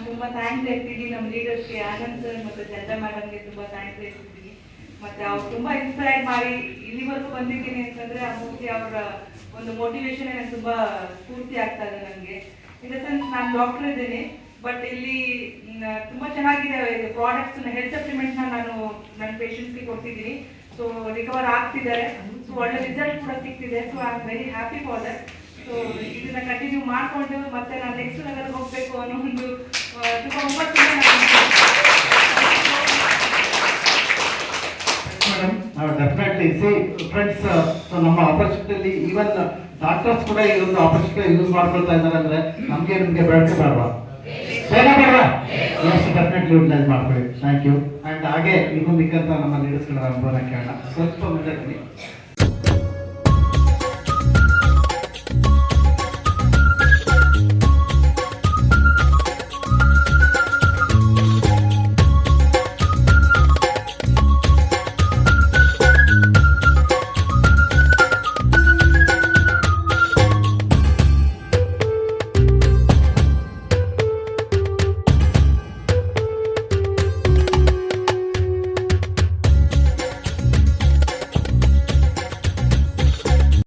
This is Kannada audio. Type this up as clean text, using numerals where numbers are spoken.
ತುಂಬ ಥ್ಯಾಂಕ್ಸ್ ಹೇಳ್ತೀನಿ ನಮ್ಮ ಲೀಡರ್ಸ್ಗೆ, ಆನಂದ್ ಸರ್ ಮತ್ತು ಚಂದ್ರ ಮೇಡಮ್ಗೆ ತುಂಬ ಥ್ಯಾಂಕ್ಸ್ ಹೇಳ್ತಿದ್ದೀನಿ. ಮತ್ತು ಅವ್ರು ತುಂಬ ಇನ್ಸ್ಪೈರ್ ಮಾಡಿ ಇಲ್ಲಿವರೆಗೂ ಬಂದಿದ್ದೀನಿ ಅಂತಂದರೆ ಆ ಮೂರ್ತಿ ಅವರ ಒಂದು ಮೋಟಿವೇಶನ್ ನನಗೆ ತುಂಬ ಸ್ಫೂರ್ತಿ ಆಗ್ತಾ ಇದೆ ನನಗೆ. ಇನ್ ದ ಸೆನ್ಸ್ ನಾನು ಡಾಕ್ಟರ್ ಇದ್ದೀನಿ, ಬಟ್ ಇಲ್ಲಿ ತುಂಬ ಚೆನ್ನಾಗಿದೆ ಪ್ರಾಡಕ್ಟ್ಸ್, ಹೆಲ್ತ್ ಸಪ್ಲಿಮೆಂಟ್ನ ನಾನು ನನ್ನ ಪೇಷಂಟ್ಸ್ಗೆ ಕೊಡ್ತಿದ್ದೀನಿ. ಸೊ ರಿಕವರ್ ಆಗ್ತಿದ್ದಾರೆ, ಸೊ ಒಳ್ಳೆ ರಿಸಲ್ಟ್ ಕೂಡ ಸಿಗ್ತಿದೆ. So I am very happy for that. So ಇದನ್ನ ಕಂಟಿನ್ಯೂ ಮಾಡಿಕೊಂಡು ಮತ್ತೆ ನಾನು ನೆಕ್ಸ್ಟ್ ಲೆವೆಲ್ಗೆ ಹೋಗಬೇಕು ಅನ್ನೋ ಒಂದು ತುಂಬ ಹುಮ್ಮಸ್ಸಿದೆ ಮೇಡಮ್. ಡೆಫಿನೆಟ್ಲಿ ಸಿ ಫ್ರೆಂಡ್ಸ್, ನಮ್ಮ ಆಪರ್ಚುನಿಟಿಯಲ್ಲಿ ಈವನ್ ಡಾಕ್ಟರ್ಸ್ ಕೂಡ ಈ ಒಂದು ಆಪರ್ಚುನಿಟಿ ಯೂಸ್ ಮಾಡ್ಕೊಳ್ತಾ ಇದ್ದಾರೆ ಅಂದ್ರೆ ನಮಗೆ ನಿಮಗೆ ಬೇಡಕ್ಕೆ ಬೇಡವಾ? ಬೇಡವಾ? ಎಸ್, ಡೆಫಿನೆಟ್ಲಿ ಯೂಟಿಲೈಸ್ ಮಾಡ್ಕೊಳ್ಳಿ. Thank you. ಆ್ಯಂಡ್ ಹಾಗೆ ಇನ್ನೊಂದಕ್ಕಂತ ನಮ್ಮ ಲೀಡರ್ಸ್ಗಳ ಅನುಭವನ ಕೇಳೋಣ. ಸ್ವಲ್ಪ ಮುಂದೆ